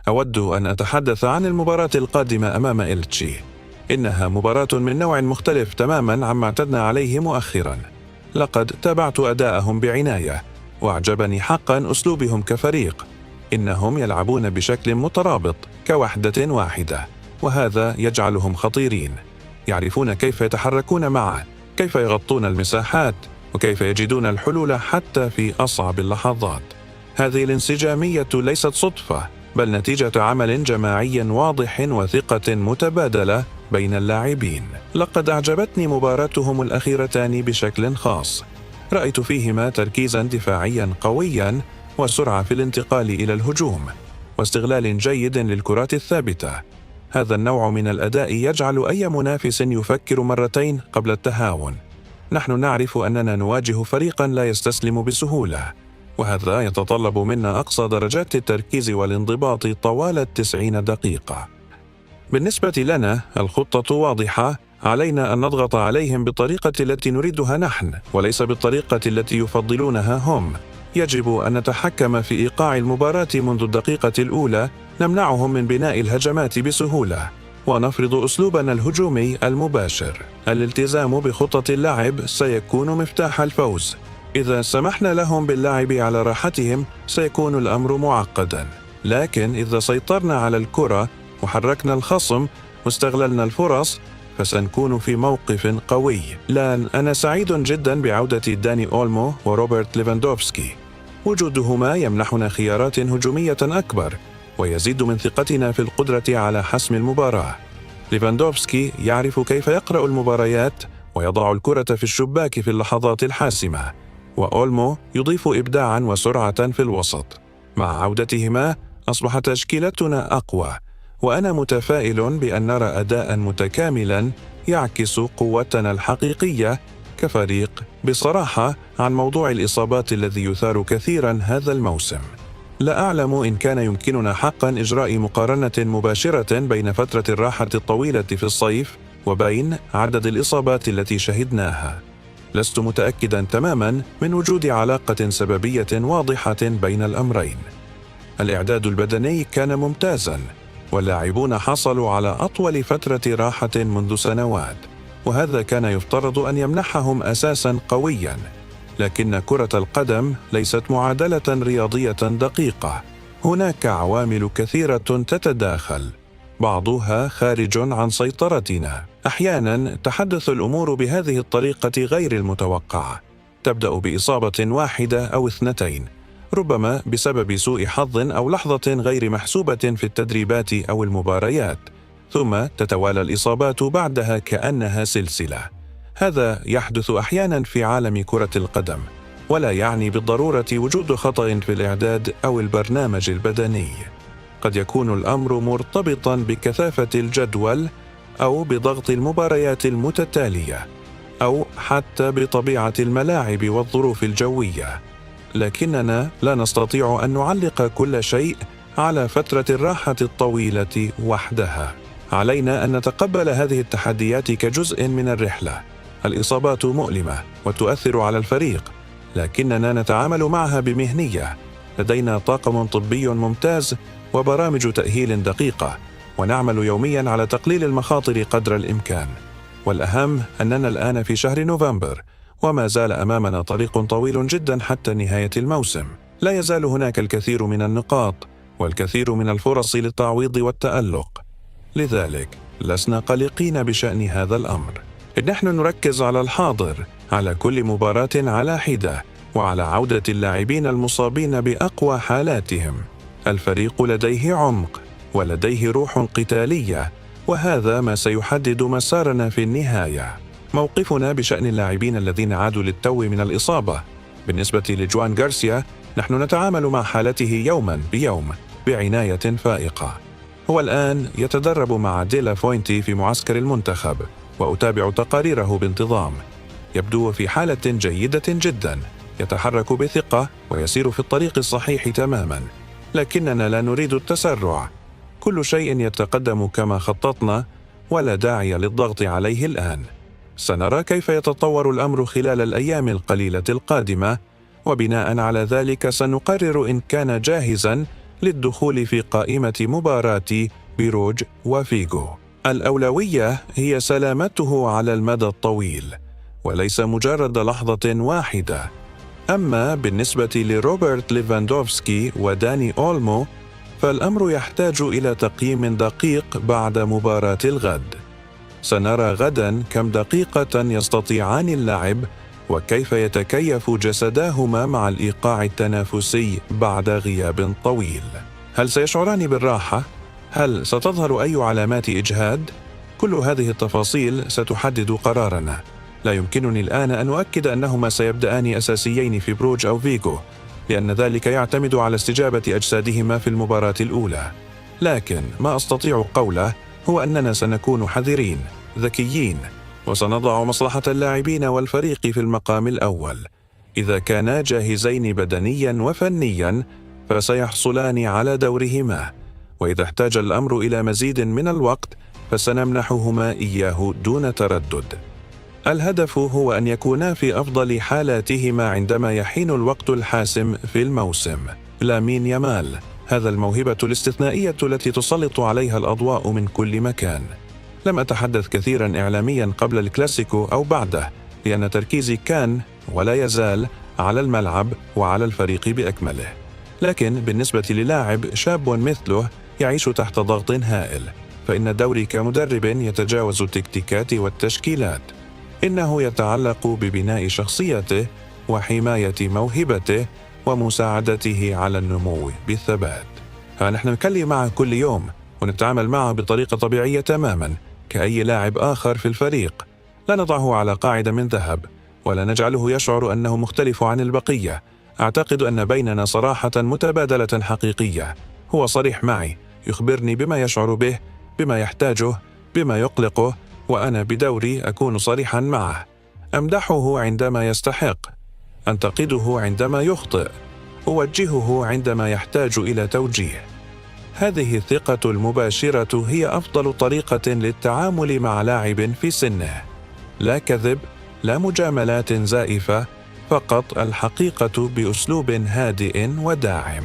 أود أن أتحدث عن المباراة القادمة أمام إلتشي. إنها مباراة من نوع مختلف تماماً عما اعتدنا عليه مؤخراً. لقد تابعت أداءهم بعناية، وأعجبني حقاً أسلوبهم كفريق. إنهم يلعبون بشكل مترابط كوحدة واحدة، وهذا يجعلهم خطيرين. يعرفون كيف يتحركون معا، كيف يغطون المساحات، وكيف يجدون الحلول حتى في أصعب اللحظات. هذه الانسجامية ليست صدفة، بل نتيجة عمل جماعي واضح وثقة متبادلة بين اللاعبين. لقد أعجبتني مباراتهم الأخيرتان بشكل خاص. رأيت فيهما تركيزاً دفاعياً قوياً، وسرعة في الانتقال إلى الهجوم، واستغلال جيد للكرات الثابتة. هذا النوع من الأداء يجعل أي منافس يفكر مرتين قبل التهاون. نحن نعرف أننا نواجه فريقاً لا يستسلم بسهولة، وهذا يتطلب منا أقصى درجات التركيز والانضباط طوال 90 دقيقة. بالنسبة لنا الخطة واضحة، علينا أن نضغط عليهم بالطريقة التي نريدها نحن، وليس بالطريقة التي يفضلونها هم. يجب أن نتحكم في إيقاع المباراة منذ الدقيقة الأولى، نمنعهم من بناء الهجمات بسهولة، ونفرض أسلوبنا الهجومي المباشر. الالتزام بخطة اللعب سيكون مفتاح الفوز. إذا سمحنا لهم باللعب على راحتهم سيكون الأمر معقداً، لكن إذا سيطرنا على الكرة وحركنا الخصم واستغللنا الفرص فسنكون في موقف قوي. الآن أنا سعيد جدا بعودة داني أولمو وروبرت ليفاندوفسكي. وجودهما يمنحنا خيارات هجومية أكبر، ويزيد من ثقتنا في القدرة على حسم المباراة. ليفاندوفسكي يعرف كيف يقرأ المباريات ويضع الكرة في الشباك في اللحظات الحاسمة، وأولمو يضيف إبداعا وسرعة في الوسط. مع عودتهما أصبحت تشكيلتنا أقوى، وأنا متفائل بأن نرى أداء متكاملا يعكس قوتنا الحقيقية كفريق. بصراحة عن موضوع الإصابات الذي يثار كثيرا هذا الموسم، لا أعلم إن كان يمكننا حقا إجراء مقارنة مباشرة بين فترة الراحة الطويلة في الصيف وبين عدد الإصابات التي شهدناها. لست متأكدا تماما من وجود علاقة سببية واضحة بين الأمرين. الإعداد البدني كان ممتازا، واللاعبون حصلوا على أطول فترة راحة منذ سنوات، وهذا كان يفترض أن يمنحهم أساسا قويا. لكن كرة القدم ليست معادلة رياضية دقيقة. هناك عوامل كثيرة تتداخل، بعضها خارج عن سيطرتنا. أحيانا تحدث الأمور بهذه الطريقة غير المتوقعة، تبدأ بإصابة واحدة أو اثنتين، ربما بسبب سوء حظ أو لحظة غير محسوبة في التدريبات أو المباريات، ثم تتوالى الإصابات بعدها كأنها سلسلة. هذا يحدث أحيانا في عالم كرة القدم، ولا يعني بالضرورة وجود خطأ في الإعداد أو البرنامج البدني. قد يكون الأمر مرتبطا بكثافة الجدول، أو بضغط المباريات المتتالية، أو حتى بطبيعة الملاعب والظروف الجوية. لكننا لا نستطيع أن نعلق كل شيء على فترة الراحة الطويلة وحدها. علينا أن نتقبل هذه التحديات كجزء من الرحلة. الإصابات مؤلمة وتؤثر على الفريق، لكننا نتعامل معها بمهنية. لدينا طاقم طبي ممتاز وبرامج تأهيل دقيقة، ونعمل يوميا على تقليل المخاطر قدر الإمكان. والأهم أننا الآن في شهر نوفمبر، وما زال أمامنا طريق طويل جدا حتى نهاية الموسم. لا يزال هناك الكثير من النقاط والكثير من الفرص للتعويض والتألق، لذلك لسنا قلقين بشأن هذا الأمر. نحن نركز على الحاضر، على كل مباراة على حدة، وعلى عودة اللاعبين المصابين بأقوى حالاتهم. الفريق لديه عمق ولديه روح قتالية، وهذا ما سيحدد مسارنا في النهاية. موقفنا بشأن اللاعبين الذين عادوا للتو من الإصابة. بالنسبة لجوان غارسيا، نحن نتعامل مع حالته يوما بيوم بعناية فائقة. هو الآن يتدرب مع ديلا فوينتي في معسكر المنتخب، وأتابع تقاريره بانتظام. يبدو في حالة جيدة جدا، يتحرك بثقة ويسير في الطريق الصحيح تماما. لكننا لا نريد التسرع، كل شيء يتقدم كما خططنا، ولا داعي للضغط عليه الآن. سنرى كيف يتطور الأمر خلال الأيام القليلة القادمة، وبناء على ذلك سنقرر إن كان جاهزا للدخول في قائمة مباراة بيروج وفيغو. الأولوية هي سلامته على المدى الطويل وليس مجرد لحظة واحدة. أما بالنسبة لروبرت ليفاندوفسكي وداني أولمو فالأمر يحتاج إلى تقييم دقيق بعد مباراة الغد. سنرى غداً كم دقيقة يستطيعان اللعب وكيف يتكيف جسداهما مع الإيقاع التنافسي بعد غياب طويل. هل سيشعران بالراحة؟ هل ستظهر أي علامات إجهاد؟ كل هذه التفاصيل ستحدد قرارنا. لا يمكنني الآن أن أؤكد أنهما سيبدأان أساسيين في بروج أو فيغو، لأن ذلك يعتمد على استجابة أجسادهما في المباراة الأولى. لكن ما أستطيع قوله هو أننا سنكون حذرين، ذكيين، وسنضع مصلحة اللاعبين والفريق في المقام الأول. إذا كانا جاهزين بدنياً وفنياً فسيحصلان على دورهما، وإذا احتاج الأمر إلى مزيد من الوقت فسنمنحهما إياه دون تردد. الهدف هو أن يكونا في أفضل حالاتهما عندما يحين الوقت الحاسم في الموسم. لامين يامال، هذا الموهبة الاستثنائية التي تسلط عليها الأضواء من كل مكان. لم أتحدث كثيرا إعلاميا قبل الكلاسيكو أو بعده، لأن تركيزي كان ولا يزال على الملعب وعلى الفريق بأكمله. لكن بالنسبة للاعب شاب مثله يعيش تحت ضغط هائل، فإن دوري كمدرب يتجاوز التكتيكات والتشكيلات. إنه يتعلق ببناء شخصيته وحماية موهبته ومساعدته على النمو بالثبات. نحن نتكلم معه كل يوم ونتعامل معه بطريقة طبيعية تماما كأي لاعب آخر في الفريق. لا نضعه على قاعدة من ذهب ولا نجعله يشعر أنه مختلف عن البقية. أعتقد أن بيننا صراحة متبادلة حقيقية. هو صريح معي، يخبرني بما يشعر به، بما يحتاجه، بما يقلقه، وأنا بدوري أكون صريحا معه. أمدحه عندما يستحق، أنتقده عندما يخطئ، أوجهه عندما يحتاج إلى توجيه. هذه الثقة المباشرة هي أفضل طريقة للتعامل مع لاعب في سنه. لا كذب، لا مجاملات زائفة، فقط الحقيقة بأسلوب هادئ وداعم.